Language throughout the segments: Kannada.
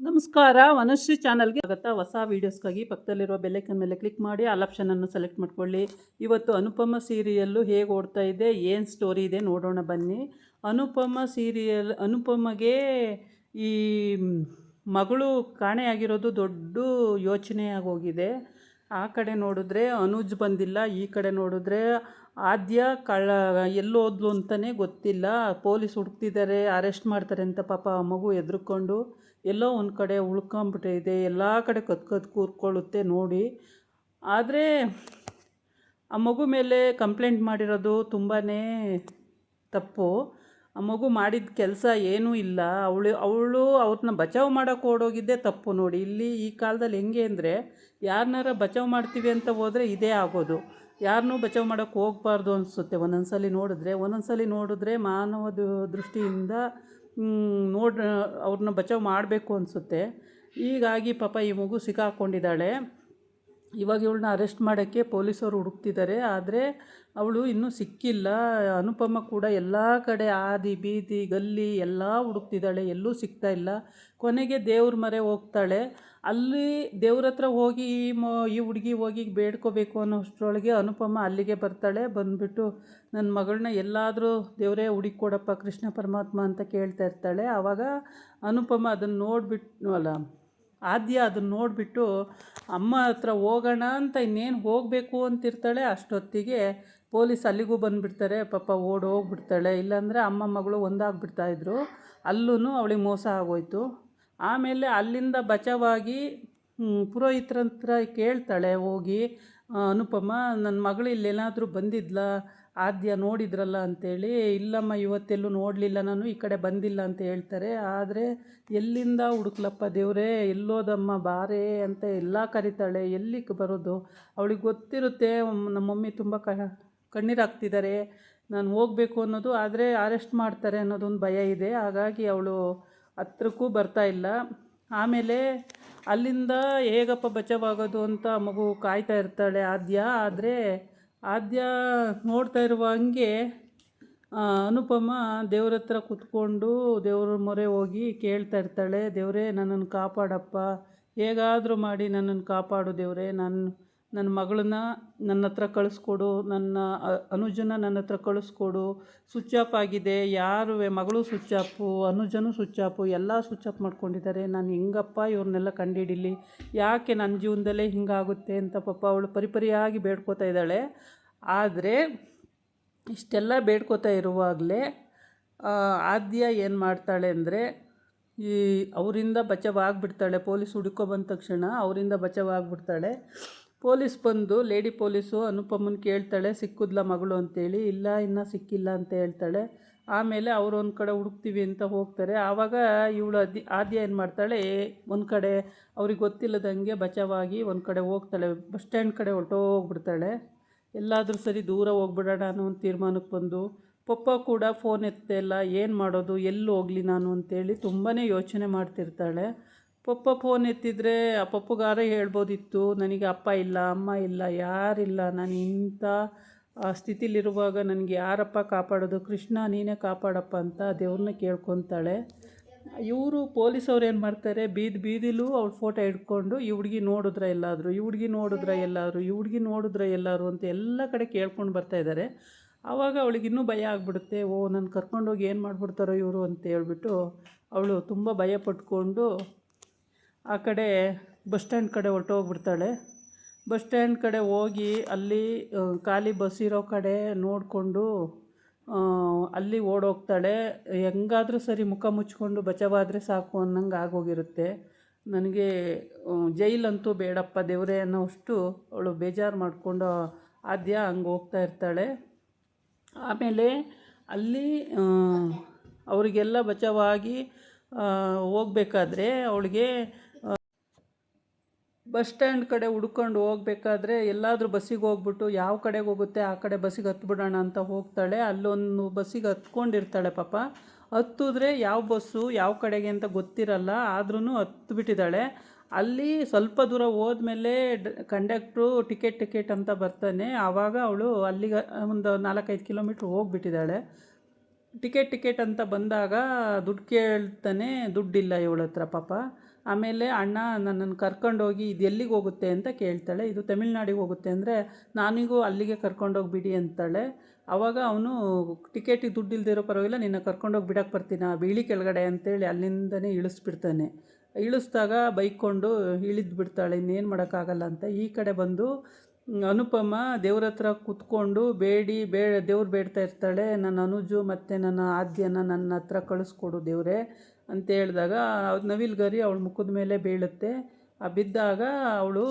ನಮಸ್ಕಾರ, ವನಶ್ರೀ ಚಾನಲ್ಗೆ ಸ್ವಾಗತ. ಹೊಸ ವೀಡಿಯೋಸ್ಗಾಗಿ ಪಕ್ಕದಲ್ಲಿರುವ ಬೆಲ್ಲೈಕನ್ ಮೇಲೆ ಕ್ಲಿಕ್ ಮಾಡಿ ಆಲ್ ಆಪ್ಷನನ್ನು ಸೆಲೆಕ್ಟ್ ಮಾಡ್ಕೊಳ್ಳಿ. ಇವತ್ತು ಅನುಪಮ ಸೀರಿಯಲ್ಲು ಹೇಗೆ ಓಡ್ತಾ ಇದೆ, ಏನು ಸ್ಟೋರಿ ಇದೆ ನೋಡೋಣ ಬನ್ನಿ. ಅನುಪಮಗೆ ಈ ಮಗಳು ಕಾಣೆಯಾಗಿರೋದು ದೊಡ್ಡ ಯೋಚನೆ ಆಗೋಗಿದೆ. ಆ ಕಡೆ ನೋಡಿದ್ರೆ ಅನುಜ್ ಬಂದಿಲ್ಲ, ಈ ಕಡೆ ನೋಡಿದ್ರೆ ಆದ್ಯ ಎಲ್ಲೋದ್ಲು ಅಂತಲೇ ಗೊತ್ತಿಲ್ಲ. ಪೊಲೀಸ್ ಹುಡುಕ್ತಿದ್ದಾರೆ, ಅರೆಸ್ಟ್ ಮಾಡ್ತಾರೆ ಅಂತ ಪಾಪ ಆ ಮಗು ಹೆದರ್ಕೊಂಡು ಎಲ್ಲೋ ಒಂದು ಕಡೆ ಉಳ್ಕೊಂಬಿಟ್ಟಿದೆ. ಎಲ್ಲ ಕಡೆ ಕದ್ದು ಕೂತ್ಕೊಳ್ಳುತ್ತೆ ನೋಡಿ. ಆದರೆ ಆ ಮಗು ಮೇಲೆ ಕಂಪ್ಲೇಂಟ್ ಮಾಡಿರೋದು ತುಂಬಾ ತಪ್ಪು. ಆ ಮಗು ಮಾಡಿದ ಕೆಲಸ ಏನೂ ಇಲ್ಲ. ಅವಳು ಅವ್ರನ್ನ ಬಚಾವ್ ಮಾಡೋಕ್ಕೆ ಓಡೋಗಿದ್ದೇ ತಪ್ಪು ನೋಡಿ. ಇಲ್ಲಿ ಈ ಕಾಲದಲ್ಲಿ ಹೆಂಗೆ ಅಂದರೆ, ಯಾರನ್ನಾರ ಬಚಾವ್ ಮಾಡ್ತೀವಿ ಅಂತ ಹೋದರೆ ಇದೇ ಆಗೋದು. ಯಾರನ್ನೂ ಬಚಾವ್ ಮಾಡೋಕ್ಕೆ ಹೋಗಬಾರ್ದು ಅನಿಸುತ್ತೆ ಒಂದೊಂದ್ಸಲಿ ನೋಡಿದ್ರೆ ಮಾನವ ದೃಷ್ಟಿಯಿಂದ ಅವ್ರನ್ನ ಬಚಾವ್ ಮಾಡಬೇಕು ಅನಿಸುತ್ತೆ. ಹೀಗಾಗಿ ಪಾಪ ಈ ಮಗು ಸಿಕ್ಕಾಕ್ಕೊಂಡಿದ್ದಾಳೆ. ಇವಾಗ ಇವಳನ್ನ ಅರೆಸ್ಟ್ ಮಾಡೋಕ್ಕೆ ಪೊಲೀಸರು ಹುಡುಕ್ತಿದ್ದಾರೆ, ಆದರೆ ಅವಳು ಇನ್ನೂ ಸಿಕ್ಕಿಲ್ಲ. ಅನುಪಮ ಕೂಡ ಎಲ್ಲ ಕಡೆ ಆದಿ ಬೀದಿ ಗಲ್ಲಿ ಎಲ್ಲ ಹುಡುಕ್ತಿದ್ದಾಳೆ, ಎಲ್ಲೂ ಸಿಗ್ತಾ ಇಲ್ಲ. ಕೊನೆಗೆ ದೇವ್ರ ಮೊರೆ ಹೋಗ್ತಾಳೆ. ಅಲ್ಲಿ ದೇವ್ರ ಹತ್ರ ಹೋಗಿ ಈ ಹುಡುಗಿ ಹೋಗಿ ಬೇಡ್ಕೋಬೇಕು ಅನ್ನೋಷ್ಟರೊಳಗೆ ಅನುಪಮ ಅಲ್ಲಿಗೆ ಬರ್ತಾಳೆ. ಬಂದುಬಿಟ್ಟು ನನ್ನ ಮಗಳನ್ನ ಎಲ್ಲಾದರೂ ದೇವರೇ ಹುಡುಕೊಡಪ್ಪ ಕೃಷ್ಣ ಪರಮಾತ್ಮ ಅಂತ ಕೇಳ್ತಾ ಇರ್ತಾಳೆ. ಆವಾಗ ಅನುಪಮ ಅದನ್ನು ನೋಡಿಬಿಟ್ಟು ಆದ್ಯ ಅದನ್ನು ನೋಡಿಬಿಟ್ಟು ಅಮ್ಮ ಹತ್ರ ಹೋಗೋಣ ಅಂತ ಇನ್ನೇನು ಹೋಗಬೇಕು ಅಂತಿರ್ತಾಳೆ. ಅಷ್ಟೊತ್ತಿಗೆ ಪೊಲೀಸ್ ಅಲ್ಲಿಗೂ ಬಂದುಬಿಡ್ತಾರೆ. ಪಾಪ ಹೋಗ್ಬಿಡ್ತಾಳೆ. ಇಲ್ಲಾಂದರೆ ಅಮ್ಮ ಮಗಳು ಒಂದಾಗ್ಬಿಡ್ತಾಯಿದ್ರು. ಅಲ್ಲೂ ಅವಳಿಗೆ ಮೋಸ ಆಗೋಯ್ತು. ಆಮೇಲೆ ಅಲ್ಲಿಂದ ಬಚಾವಾಗಿ ಪುರೋಹಿತರ ಹತ್ರ ಕೇಳ್ತಾಳೆ ಹೋಗಿ, ಅನುಪಮ ನನ್ನ ಮಗಳು ಇಲ್ಲೇನಾದರೂ ಬಂದಿದ್ಲಾ, ಆದ್ಯ ನೋಡಿದ್ರಲ್ಲ ಅಂತೇಳಿ. ಇಲ್ಲಮ್ಮ, ಇವತ್ತೆಲ್ಲೂ ನೋಡಲಿಲ್ಲ, ನಾನು ಈ ಕಡೆ ಬಂದಿಲ್ಲ ಅಂತ ಹೇಳ್ತಾರೆ. ಆದರೆ ಎಲ್ಲಿಂದ ಹುಡುಕ್ಲಪ್ಪ ದೇವರೇ, ಎಲ್ಲೋದಮ್ಮ ಬಾರೇ ಅಂತ ಎಲ್ಲ ಕರೀತಾಳೆ. ಎಲ್ಲಿಗೆ ಬರೋದು? ಅವಳಿಗೆ ಗೊತ್ತಿರುತ್ತೆ ನಮ್ಮ ಮಮ್ಮಿ ತುಂಬ ಕಣ್ಣೀರಾಗ್ತಿದ್ದಾರೆ, ನಾನು ಹೋಗಬೇಕು ಅನ್ನೋದು. ಆದರೆ ಅರೆಸ್ಟ್ ಮಾಡ್ತಾರೆ ಅನ್ನೋದೊಂದು ಭಯ ಇದೆ. ಹಾಗಾಗಿ ಅವಳು ಹತ್ರಕ್ಕೂ ಬರ್ತಾ ಇಲ್ಲ. ಆಮೇಲೆ ಅಲ್ಲಿಂದ ಹೇಗಪ್ಪ ಬಚಾವಾಗೋದು ಅಂತ ಮಗು ಕಾಯ್ತಾ ಇರ್ತಾಳೆ ಆದರೆ ಆದ್ಯ ನೋಡ್ತಾ ಇರುವ ಹಂಗೆ ಅನುಪಮ ದೇವ್ರ ಹತ್ರ ಕೂತ್ಕೊಂಡು ದೇವ್ರ ಮೊರೆ ಹೋಗಿ ಕೇಳ್ತಾ ಇರ್ತಾಳೆ. ದೇವರೇ, ನನ್ನನ್ನು ಕಾಪಾಡಪ್ಪ, ಹೇಗಾದರೂ ಮಾಡಿ ನನ್ನನ್ನು ಕಾಪಾಡು ದೇವರೇ, ನನ್ನ ಮಗಳನ್ನ ನನ್ನ ಹತ್ರ ಕಳಿಸ್ಕೊಡು, ನನ್ನ ಅನುಜನ ನನ್ನ ಹತ್ರ ಕಳಿಸ್ಕೊಡು. ಸ್ವಿಚ್ ಆಫ್ ಆಗಿದೆ, ಮಗಳು ಸ್ವಿಚ್ ಆಫು, ಅನುಜನು ಸ್ವಿಚ್ ಆಫು, ಎಲ್ಲ ಸ್ವಿಚ್ ಆಫ್ ಮಾಡ್ಕೊಂಡಿದ್ದಾರೆ. ನಾನು ಹೆಂಗಪ್ಪ ಇವ್ರನ್ನೆಲ್ಲ ಕಂಡುಹಿಡೀಲಿ, ಯಾಕೆ ನನ್ನ ಜೀವನದಲ್ಲೇ ಹಿಂಗಾಗುತ್ತೆ ಅಂತ ಪಾಪ ಅವಳು ಪರಿಪರಿಯಾಗಿ ಬೇಡ್ಕೋತಾ ಇದ್ದಾಳೆ. ಆದರೆ ಇಷ್ಟೆಲ್ಲ ಬೇಡ್ಕೋತಾ ಇರುವಾಗಲೇ ಆದ್ಯ ಏನು ಮಾಡ್ತಾಳೆ ಅಂದರೆ, ಅವರಿಂದ ಬಚಾವಾಗಿಬಿಡ್ತಾಳೆ. ಪೊಲೀಸ್ ಹುಡುಕೊ ತಕ್ಷಣ ಅವರಿಂದ ಬಚಾವಾಗಿಬಿಡ್ತಾಳೆ. ಪೊಲೀಸ್ ಬಂದು ಲೇಡಿ ಪೊಲೀಸು ಅನುಪಮನ ಕೇಳ್ತಾಳೆ, ಸಿಕ್ಕಿದ್ಲ ಮಗಳು ಅಂತೇಳಿ. ಇಲ್ಲ, ಇನ್ನೂ ಸಿಕ್ಕಿಲ್ಲ ಅಂತ ಹೇಳ್ತಾಳೆ. ಆಮೇಲೆ ಅವರು ಒಂದು ಕಡೆ ಹುಡುಕ್ತೀವಿ ಅಂತ ಹೋಗ್ತಾರೆ. ಆವಾಗ ಇವಳು ಆದ್ಯ ಏನು ಮಾಡ್ತಾಳೆ, ಒಂದು ಕಡೆ ಅವ್ರಿಗೆ ಗೊತ್ತಿಲ್ಲದಂಗೆ ಬಚಾವಾಗಿ ಒಂದು ಕಡೆ ಹೋಗ್ತಾಳೆ. ಬಸ್ ಸ್ಟ್ಯಾಂಡ್ ಕಡೆ ಹೊರಟೋಗ್ಬಿಡ್ತಾಳೆ. ಎಲ್ಲಾದರೂ ಸರಿ ದೂರ ಹೋಗ್ಬಿಡೋಣ ಅನ್ನೋ ಒಂದು ತೀರ್ಮಾನಕ್ಕೆ ಬಂದು. ಪಪ್ಪ ಕೂಡ ಫೋನ್ ಎತ್ತೇ ಇಲ್ಲ, ಏನು ಮಾಡೋದು, ಎಲ್ಲಿ ಹೋಗಲಿ ನಾನು ಅಂತೇಳಿ ತುಂಬಾ ಯೋಚನೆ ಮಾಡ್ತಿರ್ತಾಳೆ. ಪಪ್ಪ ಫೋನ್ ಎತ್ತಿದರೆ ಆ ಪಪ್ಪಗಾರ ಹೇಳ್ಬೋದಿತ್ತು, ನನಗೆ ಅಪ್ಪ ಇಲ್ಲ, ಅಮ್ಮ ಇಲ್ಲ, ಯಾರಿಲ್ಲ, ನಾನು ಇಂಥ ಸ್ಥಿತಿಲಿರುವಾಗ ನನಗೆ ಯಾರಪ್ಪ ಕಾಪಾಡೋದು, ಕೃಷ್ಣ ನೀನೇ ಕಾಪಾಡಪ್ಪ ಅಂತ ದೇವ್ರನ್ನ ಕೇಳ್ಕೊತಾಳೆ. ಇವರು ಪೊಲೀಸವ್ರು ಏನು ಮಾಡ್ತಾರೆ, ಬೀದಿಲೂ ಅವ್ಳ ಫೋಟೋ ಇಟ್ಕೊಂಡು ಈ ಹುಡುಗಿ ನೋಡಿದ್ರ ಎಲ್ಲಾದರೂ ಅಂತ ಎಲ್ಲ ಕಡೆ ಕೇಳ್ಕೊಂಡು ಬರ್ತಾಯಿದ್ದಾರೆ. ಆವಾಗ ಅವಳಿಗೆ ಇನ್ನೂ ಭಯ ಆಗಿಬಿಡುತ್ತೆ. ನನ್ನ ಕರ್ಕೊಂಡೋಗಿ ಏನು ಮಾಡಿಬಿಡ್ತಾರೋ ಇವರು ಅಂತ ಹೇಳ್ಬಿಟ್ಟು ಅವಳು ತುಂಬ ಭಯ ಪಟ್ಕೊಂಡು ಆ ಕಡೆ ಬಸ್ ಸ್ಟ್ಯಾಂಡ್ ಕಡೆ ಹೊರಟೋಗ್ಬಿಡ್ತಾಳೆ. ಬಸ್ ಸ್ಟ್ಯಾಂಡ್ ಕಡೆ ಹೋಗಿ ಅಲ್ಲಿ ಖಾಲಿ ಬಸ್ ಇರೋ ಕಡೆ ನೋಡಿಕೊಂಡು ಅಲ್ಲಿ ಓಡೋಗ್ತಾಳೆ. ಹೆಂಗಾದರೂ ಸರಿ ಮುಖ ಮುಚ್ಕೊಂಡು ಬಚಾವಾದರೆ ಸಾಕು ಅನ್ನಂಗೆ ಆಗೋಗಿರುತ್ತೆ. ನನಗೆ ಜೈಲಂತೂ ಬೇಡಪ್ಪ ದೇವರೇ ಅನ್ನೋಷ್ಟು ಅವಳು ಬೇಜಾರು ಮಾಡಿಕೊಂಡು ಆದ್ಯ ಹಂಗೆ ಹೋಗ್ತಾ ಇರ್ತಾಳೆ. ಆಮೇಲೆ ಅಲ್ಲಿ ಅವರಿಗೆಲ್ಲ ಬಚಾವಾಗಿ ಹೋಗಬೇಕಾದ್ರೆ ಅವಳಿಗೆ ಬಸ್ ಸ್ಟ್ಯಾಂಡ್ ಕಡೆ ಹುಡ್ಕೊಂಡು ಹೋಗಬೇಕಾದ್ರೆ ಎಲ್ಲಾದರೂ ಬಸ್ಸಿಗೆ ಹೋಗ್ಬಿಟ್ಟು ಯಾವ ಕಡೆಗೆ ಹೋಗುತ್ತೆ ಆ ಕಡೆ ಬಸ್ಸಿಗೆ ಹತ್ಬಿಡೋಣ ಅಂತ ಹೋಗ್ತಾಳೆ. ಅಲ್ಲೊಂದು ಬಸ್ಸಿಗೆ ಹತ್ಕೊಂಡಿರ್ತಾಳೆ. ಪಾಪ ಹತ್ತಿದ್ರೆ ಯಾವ ಬಸ್ಸು ಯಾವ ಕಡೆಗೆ ಅಂತ ಗೊತ್ತಿರಲ್ಲ, ಆದ್ರೂ ಹತ್ಬಿಟ್ಟಿದ್ದಾಳೆ. ಅಲ್ಲಿ ಸ್ವಲ್ಪ ದೂರ ಹೋದ್ಮೇಲೆ ಕಂಡಕ್ಟ್ರು ಟಿಕೆಟ್ ಅಂತ ಬರ್ತಾನೆ. ಆವಾಗ ಅವಳು ಅಲ್ಲಿಗೆ ಒಂದು 4-5 ಕಿಲೋಮೀಟ್ರ್ ಹೋಗಿಬಿಟ್ಟಿದ್ದಾಳೆ. ಟಿಕೆಟ್ ಅಂತ ಬಂದಾಗ ದುಡ್ಡು ಕೇಳ್ತಾನೆ, ದುಡ್ಡಿಲ್ಲ ಇವಳ ಹತ್ರ. ಪಾಪ ಆಮೇಲೆ ಅಣ್ಣ ನನ್ನನ್ನು ಕರ್ಕೊಂಡೋಗಿ ಇದು ಎಲ್ಲಿಗೆ ಹೋಗುತ್ತೆ ಅಂತ ಕೇಳ್ತಾಳೆ. ಇದು ತಮಿಳ್ನಾಡಿಗೆ ಹೋಗುತ್ತೆ ಅಂದರೆ ನಾನಿಗೂ ಅಲ್ಲಿಗೆ ಕರ್ಕೊಂಡೋಗಿ ಬಿಡಿ ಅಂತಾಳೆ. ಆವಾಗ ಅವನು ಟಿಕೆಟಿಗೆ ದುಡ್ಡು ಇಲ್ದಿರೋ ಪರವಾಗಿಲ್ಲ, ನಿನ್ನ ಕರ್ಕೊಂಡೋಗಿ ಬಿಡಕ್ಕೆ ಬರ್ತೀನ, ಬೀಳಿ ಕೆಳಗಡೆ ಅಂತೇಳಿ ಅಲ್ಲಿಂದನೇ ಇಳಿಸ್ಬಿಡ್ತಾನೆ. ಇಳಿಸ್ದಾಗ ಬೈಕೊಂಡು ಇಳಿದು ಬಿಡ್ತಾಳೆ, ಇನ್ನೇನು ಮಾಡೋಕ್ಕಾಗಲ್ಲ ಅಂತ. ಈ ಕಡೆ ಬಂದು ಅನುಪಮ ದೇವ್ರ ಹತ್ರ ಕೂತ್ಕೊಂಡು ದೇವ್ರು ಬೇಡ್ತಾ ಇರ್ತಾಳೆ, ನನ್ನ ಅನುಜು ಮತ್ತು ನನ್ನ ಆದ್ಯನ ನನ್ನ ಹತ್ರ ಕಳಿಸ್ಕೊಡು ದೇವರೇ ಅಂತ ಹೇಳಿದಾಗ ನವಿಲ್ಗರಿ ಅವಳ ಮುಖದ ಮೇಲೆ ಬೀಳುತ್ತೆ. ಬಿದ್ದಾಗ ಅವಳು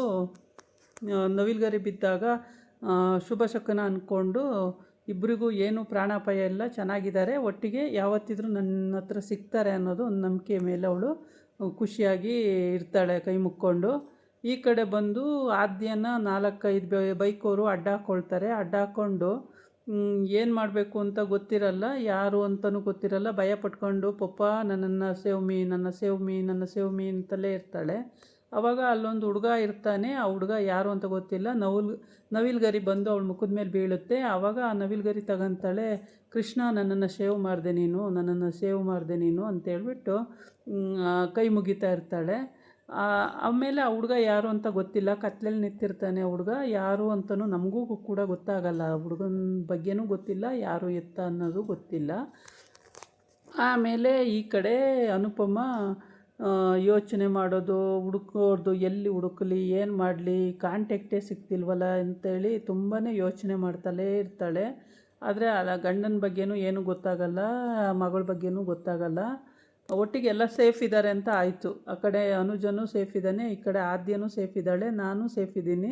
ನವಿಲ್ಗರಿ ಬಿದ್ದಾಗ ಶುಭ ಶಕುನ ಅಂದ್ಕೊಂಡು ಇಬ್ಬರಿಗೂ ಏನೂ ಪ್ರಾಣಾಪಾಯ ಇಲ್ಲ, ಚೆನ್ನಾಗಿದ್ದಾರೆ, ಒಟ್ಟಿಗೆ ಯಾವತ್ತಿದ್ರೂ ನನ್ನ ಹತ್ರ ಸಿಗ್ತಾರೆ ಅನ್ನೋದು ಒಂದು ನಂಬಿಕೆ ಮೇಲೆ ಅವಳು ಖುಷಿಯಾಗಿ ಇರ್ತಾಳೆ ಕೈ ಮುಕ್ಕೊಂಡು. ಈ ಕಡೆ ಬಂದು ಆದ್ಯನ 4-5 ಬೈಕವರು ಅಡ್ಡ ಹಾಕ್ಕೊಳ್ತಾರೆ. ಅಡ್ಡ ಹಾಕ್ಕೊಂಡು ಏನು ಮಾಡಬೇಕು ಅಂತ ಗೊತ್ತಿರಲ್ಲ, ಯಾರು ಅಂತಲೂ ಗೊತ್ತಿರಲ್ಲ, ಭಯ ಪಟ್ಕೊಂಡು ಪಪ್ಪ ನನ್ನನ್ನು ಸೇವ್ ಮೀ ಅಂತಲೇ ಇರ್ತಾಳೆ. ಆವಾಗ ಅಲ್ಲೊಂದು ಹುಡುಗ ಇರ್ತಾನೆ, ಆ ಹುಡುಗ ಯಾರು ಅಂತ ಗೊತ್ತಿಲ್ಲ. ನವಿಲ್ಗರಿ ಬಂದು ಅವಳ ಮುಖದ ಮೇಲೆ ಬೀಳುತ್ತೆ. ಆವಾಗ ಆ ನವಿಲ್ಗರಿ ತಗೊಂತಾಳೆ, ಕೃಷ್ಣ ನನ್ನನ್ನು ಸೇವ್ ಮಾಡಿದೆ ನೀನು ಅಂತೇಳ್ಬಿಟ್ಟು ಕೈ ಮುಗಿತಾ ಇರ್ತಾಳೆ. ಆಮೇಲೆ ಆ ಹುಡುಗ ಯಾರು ಅಂತ ಗೊತ್ತಿಲ್ಲ, ಕತ್ಲಲ್ಲಿ ನಿಂತಿರ್ತಾನೆ. ಹುಡುಗ ಯಾರು ಅಂತಲೂ ನಮಗೂ ಕೂಡ ಗೊತ್ತಾಗಲ್ಲ, ಹುಡುಗನ ಬಗ್ಗೆನೂ ಗೊತ್ತಿಲ್ಲ, ಯಾರು ಎತ್ತ ಅನ್ನೋದು ಗೊತ್ತಿಲ್ಲ. ಆಮೇಲೆ ಈ ಕಡೆ ಅನುಪಮ ಯೋಚನೆ ಮಾಡೋದು, ಹುಡುಕೋದು, ಎಲ್ಲಿ ಹುಡುಕಲಿ, ಏನು ಮಾಡಲಿ, ಕಾಂಟ್ಯಾಕ್ಟೇ ಸಿಗ್ತಿಲ್ವಲ್ಲ ಅಂತೇಳಿ ತುಂಬಾ ಯೋಚನೆ ಮಾಡ್ತಲೇ ಇರ್ತಾಳೆ. ಆದರೆ ಗಂಡನ ಬಗ್ಗೆನೂ ಏನೂ ಗೊತ್ತಾಗಲ್ಲ, ಮಗಳ ಬಗ್ಗೆನೂ ಗೊತ್ತಾಗಲ್ಲ. ಒಟ್ಟಿಗೆ ಎಲ್ಲ ಸೇಫ್ ಇದ್ದಾರೆ ಅಂತ ಆಯಿತು. ಆ ಕಡೆ ಅನುಜನೂ ಸೇಫ್ ಇದ್ದಾನೆ, ಈ ಕಡೆ ಆದ್ಯನೂ ಸೇಫ್ ಇದ್ದಾಳೆ, ನಾನು ಸೇಫ್ ಇದ್ದೀನಿ.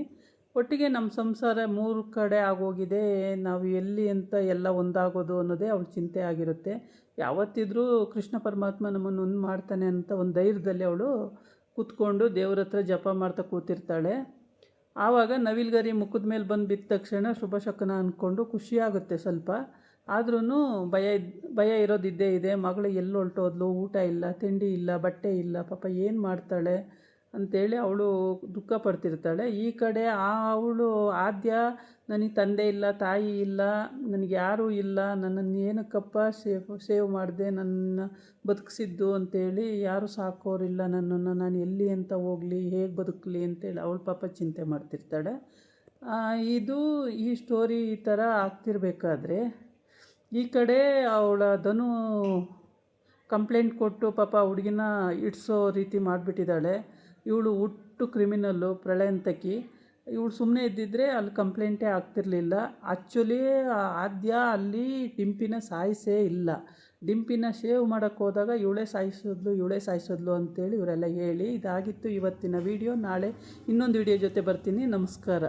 ಒಟ್ಟಿಗೆ ನಮ್ಮ ಸಂಸಾರ 3 ಕಡೆ ಆಗೋಗಿದೆ, ನಾವು ಎಲ್ಲಿ ಅಂತ ಎಲ್ಲ ಒಂದಾಗೋದು ಅನ್ನೋದೇ ಅವಳ ಚಿಂತೆ ಆಗಿರುತ್ತೆ. ಯಾವತ್ತಿದ್ರೂ ಕೃಷ್ಣ ಪರಮಾತ್ಮ ನಮ್ಮನ್ನು ಒಂದು ಮಾಡ್ತಾನೆ ಅಂತ ಒಂದು ಧೈರ್ಯದಲ್ಲಿ ಅವಳು ಕೂತ್ಕೊಂಡು ದೇವ್ರ ಹತ್ರ ಜಪ ಮಾಡ್ತಾ ಕೂತಿರ್ತಾಳೆ. ಆವಾಗ ನವಿಲ್ಗರಿ ಮುಖದ ಮೇಲೆ ಬಂದು ಬಿದ್ದ ತಕ್ಷಣ ಶುಭ ಶಕುನ ಅಂದ್ಕೊಂಡು ಖುಷಿಯಾಗುತ್ತೆ ಸ್ವಲ್ಪ. ಆದ್ರೂ ಭಯ ಇರೋದಿದ್ದೇ ಇದೆ. ಮಗಳು ಎಲ್ಲಿ ಹೊರಟೋದ್ಲು, ಊಟ ಇಲ್ಲ, ತಿಂಡಿ ಇಲ್ಲ, ಬಟ್ಟೆ ಇಲ್ಲ, ಪಾಪ ಏನು ಮಾಡ್ತಾಳೆ ಅಂಥೇಳಿ ಅವಳು ದುಃಖ ಪಡ್ತಿರ್ತಾಳೆ. ಈ ಕಡೆ ಅವಳು ಆದ್ಯ, ನನಗೆ ತಂದೆ ಇಲ್ಲ, ತಾಯಿ ಇಲ್ಲ, ನನಗೆ ಯಾರೂ ಇಲ್ಲ, ನನ್ನನ್ನು ಏನಕ್ಕಪ್ಪ ಸೇವ್ ಮಾಡಿದೆ, ನನ್ನ ಬದುಕಿಸಿದ್ದು ಅಂಥೇಳಿ, ಯಾರೂ ಸಾಕೋರಿಲ್ಲ ನನ್ನನ್ನು, ನಾನು ಎಲ್ಲಿ ಅಂತ ಹೋಗಲಿ, ಹೇಗೆ ಬದುಕಲಿ ಅಂತೇಳಿ ಅವಳು ಪಾಪ ಚಿಂತೆ ಮಾಡ್ತಿರ್ತಾಳೆ. ಈ ಸ್ಟೋರಿ ಈ ಥರ ಆಗ್ತಿರ್ಬೇಕಾದ್ರೆ ಈ ಕಡೆ ಅವಳ ಧನು ಕಂಪ್ಲೇಂಟ್ ಕೊಟ್ಟು ಪಾಪ ಹುಡುಗಿನ ಇಡ್ಸೋ ರೀತಿ ಮಾಡಿಬಿಟ್ಟಿದ್ದಾಳೆ. ಇವಳು ಹುಟ್ಟು ಕ್ರಿಮಿನಲ್ಲು, ಪ್ರಳಯಂತಕಿ. ಇವಳು ಸುಮ್ಮನೆ ಇದ್ದಿದ್ದರೆ ಅಲ್ಲಿ ಕಂಪ್ಲೇಂಟೇ ಆಗ್ತಿರಲಿಲ್ಲ. ಆ್ಯಕ್ಚುಲಿ ಆದ್ಯ ಅಲ್ಲಿ ಡಿಂಪಿನ ಸಾಯಿಸೇ ಇಲ್ಲ. ಡಿಂಪಿನ ಶೇವ್ ಮಾಡೋಕ್ಕೆ ಹೋದಾಗ ಇವಳೇ ಸಾಯಿಸೋದ್ಲು ಅಂತೇಳಿ ಇವರೆಲ್ಲ ಹೇಳಿ ಇದಾಗಿತ್ತು ಇವತ್ತಿನ ವಿಡಿಯೋ. ನಾಳೆ ಇನ್ನೊಂದು ವಿಡಿಯೋ ಜೊತೆ ಬರ್ತೀನಿ. ನಮಸ್ಕಾರ.